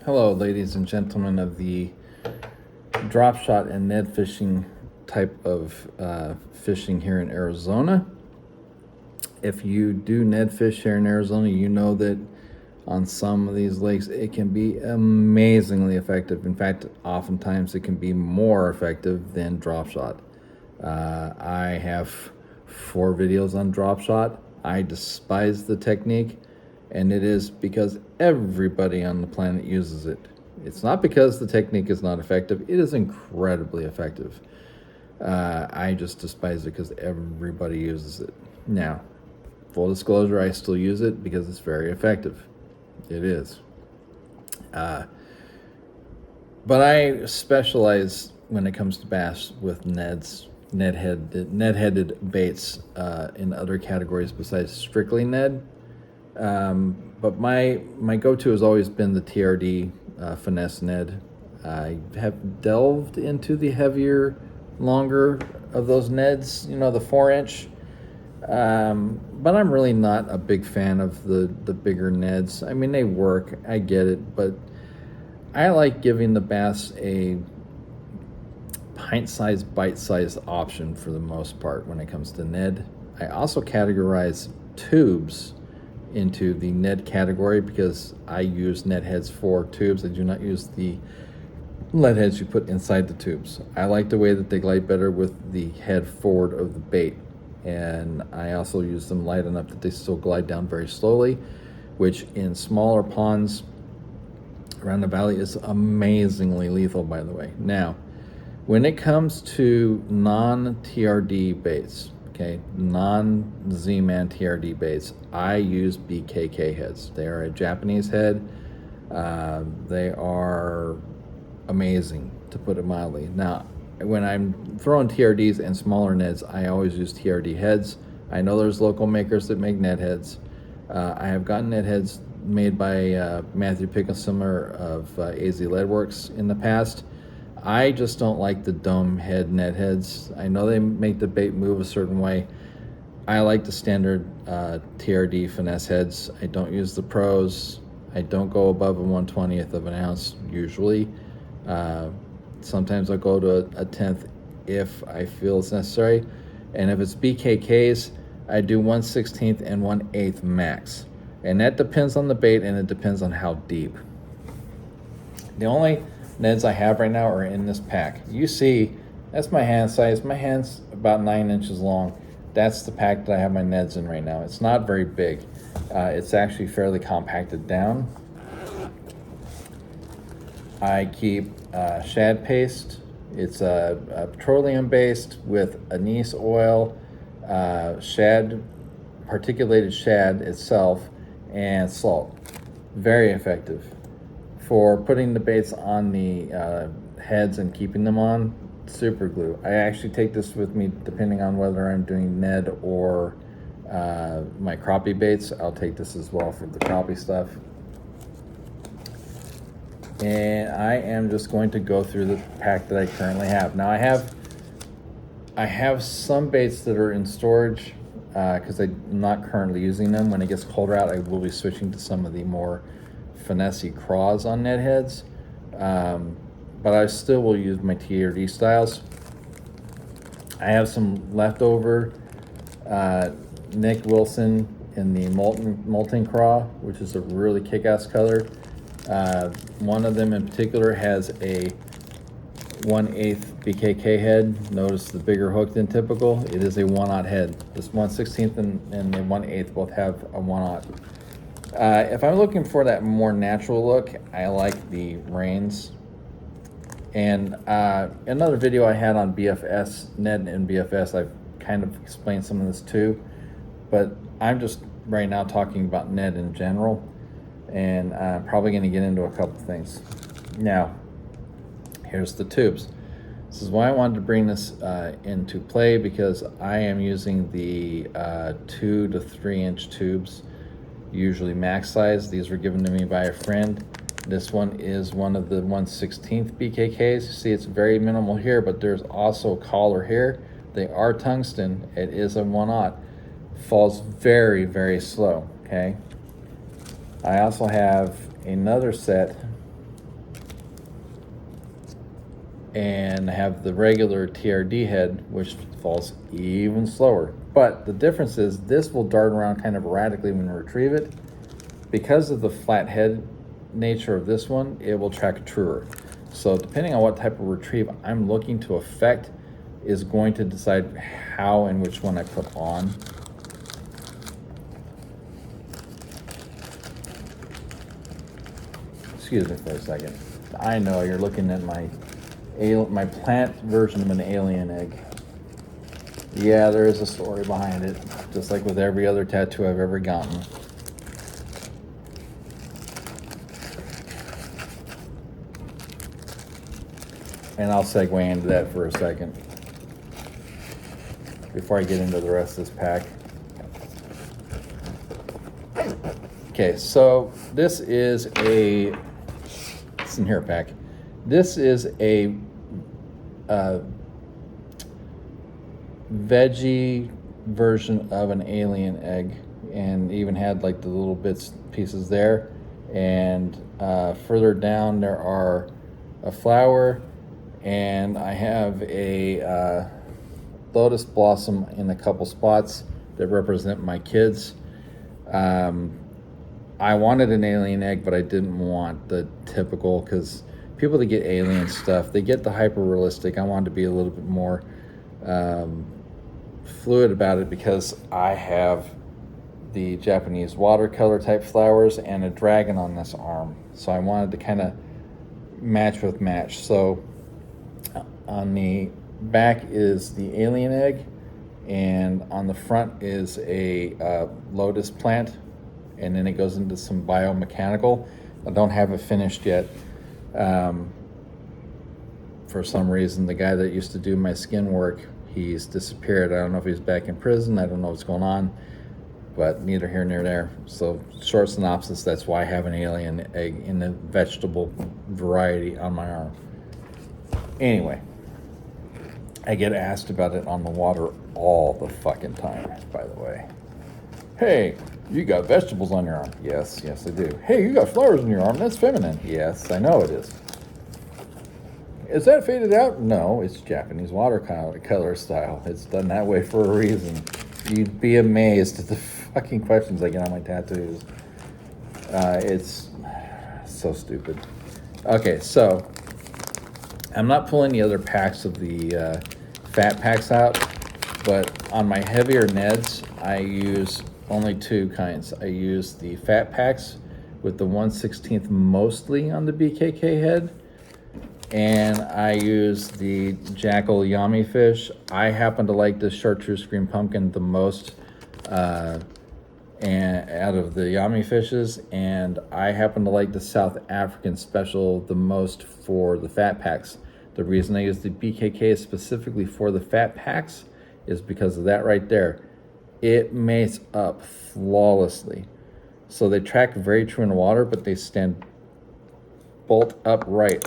Hello, ladies and gentlemen of the drop shot and Ned fishing type of fishing here in Arizona. If you do Ned fish here in Arizona, you know that on some of these lakes it can be amazingly effective. In fact, oftentimes it can be more effective than drop shot. I have 4 videos on drop shot. I despise the technique, and it is because everybody on the planet uses it. It's not because the technique is not effective. It is incredibly effective. I just despise it because everybody uses it. Now, full disclosure, I still use it because it's very effective. It is. But I specialize when it comes to bass with Ned-headed baits in other categories besides strictly Ned. But my go-to has always been the TRD finesse Ned. I have delved into the heavier, longer of those Neds, the 4-inch. But I'm really not a big fan of the bigger Neds. I mean, they work, I get it, but I like giving the bass a pint-sized, bite-sized option for the most part when it comes to Ned. I also categorize tubes into the Ned category because I use Ned heads for tubes. I do not use the lead heads you put inside the tubes. I like the way that they glide better with the head forward of the bait, and I also use them light enough that they still glide down very slowly, which in smaller ponds around the valley is amazingly lethal, by the way. Now, when it comes to non-TRD baits, okay, non-Z-Man TRD baits, I use BKK heads. They are a Japanese head. They are amazing, to put it mildly. Now, when I'm throwing TRDs and smaller Neds, I always use TRD heads. I know there's local makers that make Ned heads. I have gotten Ned heads made by Matthew Pickelsimmer of AZ Leadworks in the past. I just don't like the dome head Ned heads. I know they make the bait move a certain way. I like the standard TRD finesse heads. I don't use the pros. I don't go above a 1/20th of an ounce usually. Sometimes I'll go to a 10th if I feel it's necessary. And if it's BKKs, I do 1/16th and 1/8 max. And that depends on the bait, and it depends on how deep. The only Neds I have right now are in this pack. You see, that's my hand size. My hand's about 9 inches long. That's the pack that I have my Neds in right now. It's not very big. It's actually fairly compacted down. I keep shad paste. It's petroleum based with anise oil, shad, particulated shad itself, and salt. Very effective for putting the baits on the heads and keeping them on. Super glue. I actually take this with me depending on whether I'm doing Ned or my crappie baits. I'll take this as well for the crappie stuff. And I am just going to go through the pack that I currently have. Now I have some baits that are in storage because I'm not currently using them. When it gets colder out, I will be switching to some of the more finessey craws on Ned heads. But I still will use my TRD styles. I have some leftover Nick Wilson in the molten craw, which is a really kick-ass color. One of them in particular has a 1/8 BKK head. Notice the bigger hook than typical. It is a 1/0 head. This 1/16th and the 1/8 both have a 1/0. If I'm looking for that more natural look, I like the Rains. And another video I had on BFS, Ned and BFS, I've kind of explained some of this too. But I'm just right now talking about Ned in general. And I'm probably going to get into a couple things. Now, here's the tubes. This is why I wanted to bring this into play, because I am using the 2 to 3 inch tubes, usually max size. These were given to me by a friend. This one is one of the 1/16th BKKs. See, it's very minimal here, but there's also a collar here. They are tungsten. It is a 1/0. Falls very, very slow, okay? I also have another set and have the regular TRD head, which falls even slower. But the difference is this will dart around kind of erratically when you retrieve it. Because of the flat head nature of this one, it will track truer. So depending on what type of retrieve I'm looking to affect is going to decide how and which one I put on. Excuse me for a second. I know you're looking at my plant version of an alien egg. Yeah, there is a story behind it, just like with every other tattoo I've ever gotten. And I'll segue into that for a second before I get into the rest of this pack. Okay, so this is it's in here pack. This is a veggie version of an alien egg, and even had like the little pieces there. And further down there are a flower, and I have a lotus blossom in a couple spots that represent my kids. I wanted an alien egg, but I didn't want the typical, because people that get alien stuff, they get the hyper realistic. I wanted to be a little bit more fluid about it, because I have the Japanese watercolor type flowers and a dragon on this arm. So I wanted to kind of match with match. So on the back is the alien egg, and on the front is a lotus plant, and then it goes into some biomechanical. I don't have it finished yet. For some reason, the guy that used to do my skin work, he's disappeared. I don't know if he's back in prison. I don't know what's going on, but neither here nor there. So short synopsis, that's why I have an alien egg in the vegetable variety on my arm. Anyway, I get asked about it on the water all the fucking time, by the way. Hey, you got vegetables on your arm. Yes, I do. Hey, you got flowers on your arm. That's feminine. Yes, I know it is. Is that faded out? No, it's Japanese watercolor style. It's done that way for a reason. You'd be amazed at the fucking questions I get on my tattoos. It's so stupid. Okay, so I'm not pulling the other packs of the fat packs out, but on my heavier Neds, I use only two kinds. I use the fat packs with the 1/16 mostly on the BKK head, and I use the Jackal Yami fish. I happen to like the chartreuse green pumpkin the most and out of the Yami fishes, and I happen to like the South African special the most for the fat packs. The reason I use the BKK specifically for the fat packs is because of that right there. It mates up flawlessly. So they track very true in the water, but they stand bolt upright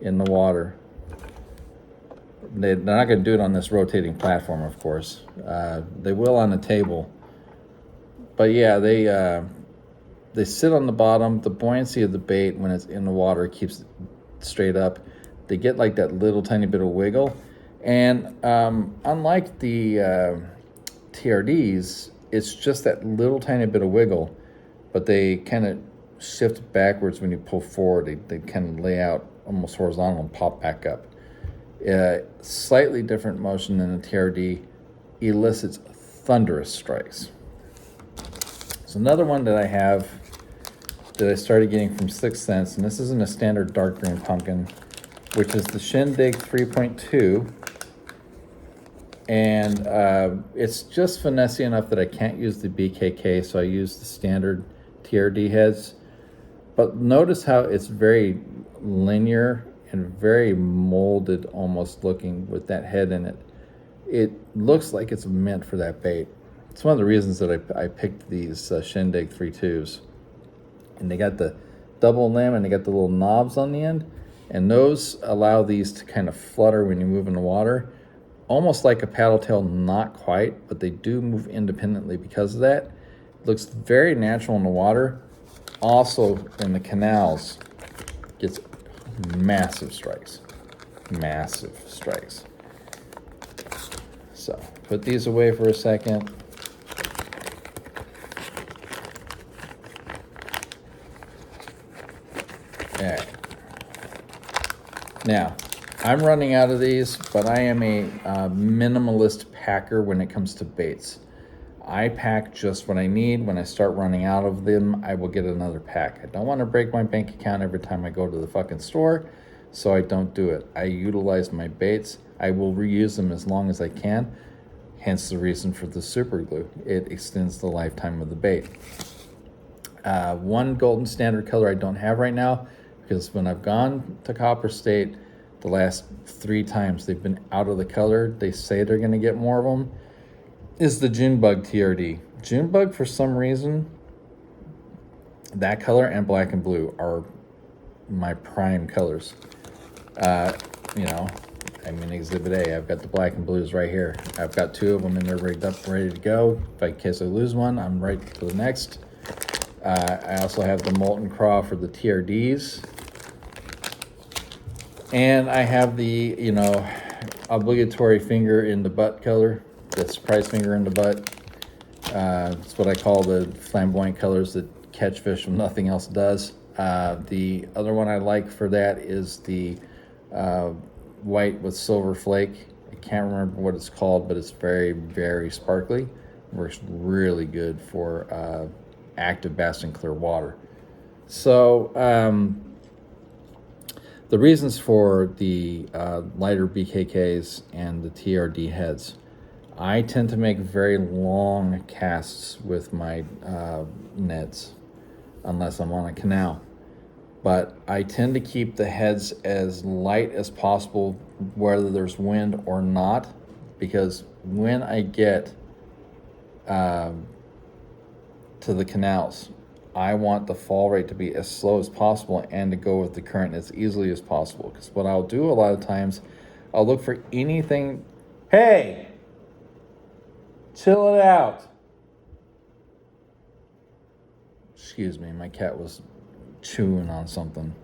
in the water. They're not going to do it on this rotating platform, of course. They will on the table. But yeah, they sit on the bottom. The buoyancy of the bait when it's in the water keeps it straight up. They get like that little tiny bit of wiggle. And unlike the TRDs, it's just that little tiny bit of wiggle, but they kind of shift backwards when you pull forward. They kind of lay out almost horizontal and pop back up. Slightly different motion than the TRD elicits thunderous strikes. So another one that I have that I started getting from Sixth Sense, and this isn't a standard dark green pumpkin, which is the Shindig 3.2. And it's just finessey enough that I can't use the BKK, so I use the standard TRD heads. But notice how it's very linear and very molded almost looking with that head in it. It looks like it's meant for that bait. It's one of the reasons that I picked these Shindig 3.2s. And they got the double limb and they got the little knobs on the end. And those allow these to kind of flutter when you move in the water. Almost like a paddle tail, not quite, but they do move independently because of that. It looks very natural in the water. Also in the canals, gets massive strikes. massive strikes. So put these away for a second. All right. Now, I'm running out of these, but I am a minimalist packer when it comes to baits. I pack just what I need. When I start running out of them, I will get another pack. I don't want to break my bank account every time I go to the fucking store, so I don't do it. I utilize my baits. I will reuse them as long as I can, hence the reason for the super glue. It extends the lifetime of the bait. One golden standard color I don't have right now, because when I've gone to Copper State the last 3 times, they've been out of the color. They say they're going to get more of them. Is the Junebug TRD. Junebug, for some reason, that color and black and blue are my prime colors. You know, I'm in Exhibit A. I've got the black and blues right here. I've got 2 of them in there rigged up, ready to go. If in case I lose one, I'm right to the next. I also have the Molten Craw for the TRDs. And I have the, you know, obligatory finger in the butt color. The surprise finger in the butt. It's what I call the flamboyant colors that catch fish when nothing else does. The other one I like for that is the white with silver flake. I can't remember what it's called, but it's very, very sparkly. Works really good for active bass in clear water. So the reasons for the lighter BKKs and the TRD heads. I tend to make very long casts with my nets, unless I'm on a canal. But I tend to keep the heads as light as possible, whether there's wind or not, because when I get to the canals, I want the fall rate to be as slow as possible and to go with the current as easily as possible. Because what I'll do a lot of times, I'll look for anything. Hey! Chill it out. Excuse me, my cat was chewing on something.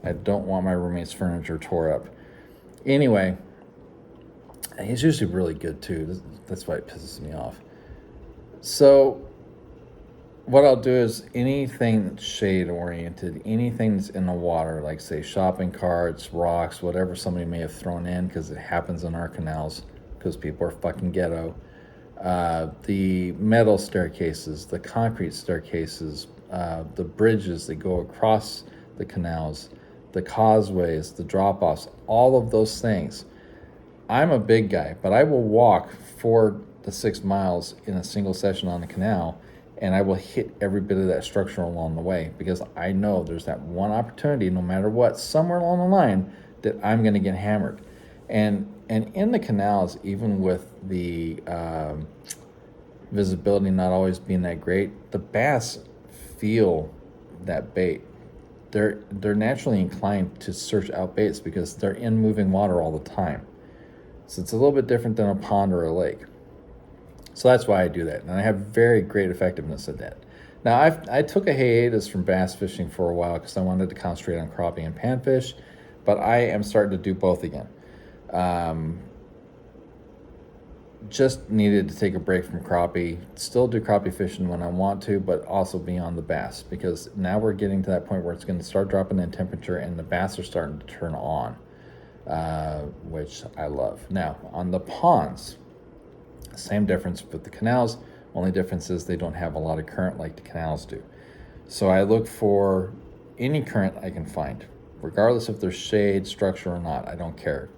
I don't want my roommate's furniture tore up. Anyway, he's usually really good too. That's why it pisses me off. So what I'll do is anything that's shade oriented, anything that's in the water, like say shopping carts, rocks, whatever somebody may have thrown in, because it happens in our canals because people are fucking ghetto. The metal staircases, the concrete staircases, the bridges that go across the canals, the causeways, the drop-offs, all of those things. I'm a big guy, but I will walk 4 to 6 miles in a single session on the canal, and I will hit every bit of that structure along the way, because I know there's that one opportunity, no matter what, somewhere along the line, that I'm going to get hammered. And in the canals, even with the visibility not always being that great, the bass feel that bait. They're naturally inclined to search out baits because they're in moving water all the time. So it's a little bit different than a pond or a lake. So that's why I do that, and I have very great effectiveness at that. Now, I took a hiatus from bass fishing for a while because I wanted to concentrate on crappie and panfish, but I am starting to do both again. Just needed to take a break from crappie, still do crappie fishing when I want to, but also be on the bass, because now we're getting to that point where it's going to start dropping in temperature and the bass are starting to turn on, which I love. Now, on the ponds, same difference with the canals, only difference is they don't have a lot of current like the canals do. So I look for any current I can find, regardless if there's shade, structure or not. I don't care.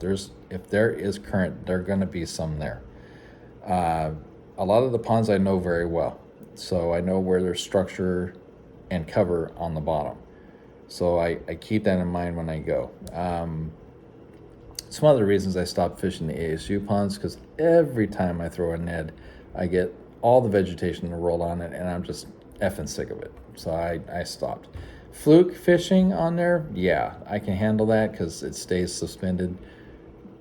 If there is current, there's going to be some there. A lot of the ponds I know very well, so I know where there's structure and cover on the bottom. So I keep that in mind when I go. Some other reasons I stopped fishing the ASU ponds, because every time I throw a Ned, I get all the vegetation in the world on it, and I'm just effing sick of it. So I stopped. Fluke fishing on there, yeah, I can handle that because it stays suspended.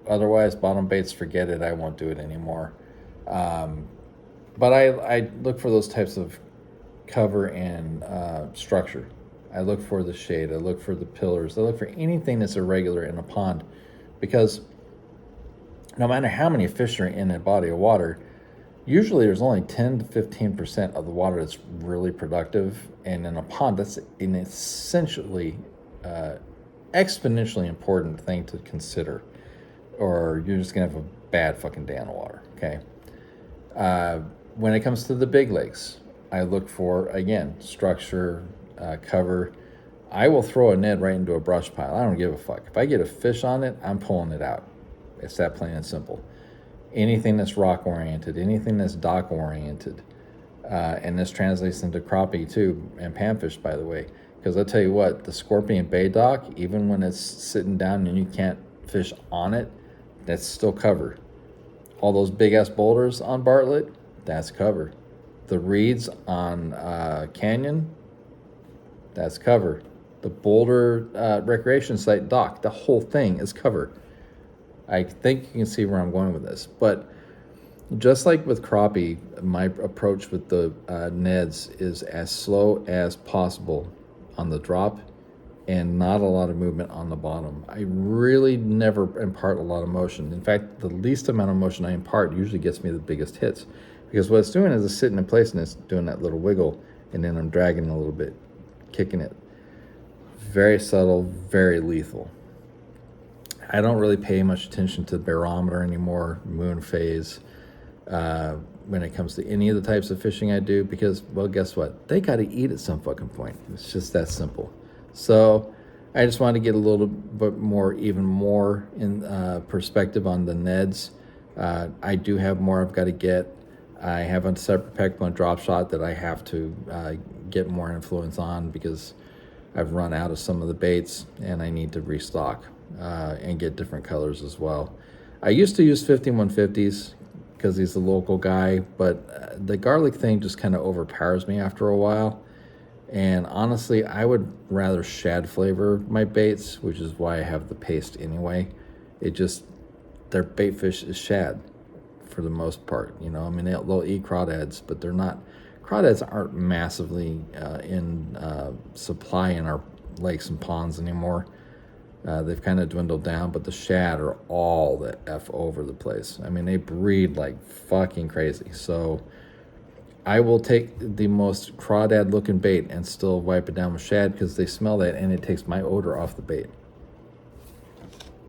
Otherwise, bottom baits, forget it. I won't do it anymore. But I look for those types of cover and structure. I look for the shade. I look for the pillars. I look for anything that's irregular in a pond because no matter how many fish are in a body of water, usually there's only 10 to 15% of the water that's really productive. And in a pond, that's an essentially exponentially important thing to consider, or you're just going to have a bad fucking day on the water, okay? When it comes to the big lakes, I look for, again, structure, cover. I will throw a Ned right into a brush pile. I don't give a fuck. If I get a fish on it, I'm pulling it out. It's that plain and simple. Anything that's rock oriented, anything that's dock oriented, and this translates into crappie too, and panfish, by the way. Because I'll tell you what, the Scorpion Bay dock, even when it's sitting down and you can't fish on it, that's still cover. All those big ass boulders on Bartlett, that's cover. The reeds on Canyon, that's cover. The Boulder recreation site dock, the whole thing is cover. I think you can see where I'm going with this. But just like with crappie, my approach with the Neds is as slow as possible on the drop and not a lot of movement on the bottom. I really never impart a lot of motion. In fact, the least amount of motion I impart usually gets me the biggest hits, because what it's doing is it's sitting in place and it's doing that little wiggle, and then I'm dragging a little bit, kicking it. Very subtle, very lethal. I don't really pay much attention to the barometer anymore, moon phase, when it comes to any of the types of fishing I do, because, well, guess what? They got to eat at some fucking point. It's just that simple. So I just want to get a little bit more, even more in perspective on the Neds. I do have more I've got to get. I have a separate Peckham drop shot that I have to get more influence on, because I've run out of some of the baits and I need to restock and get different colors as well. I used to use 5150s because he's a local guy, but the garlic thing just kind of overpowers me after a while. And honestly, I would rather shad flavor my baits, which is why I have the paste anyway. It just, their bait fish is shad for the most part. You know, I mean, they'll eat crawdads, but they're not, crawdads aren't massively in supply in our lakes and ponds anymore. They've kind of dwindled down, but the shad are all the F over the place. I mean, they breed like fucking crazy. So I will take the most crawdad looking bait and still wipe it down with shad, because they smell that and it takes my odor off the bait.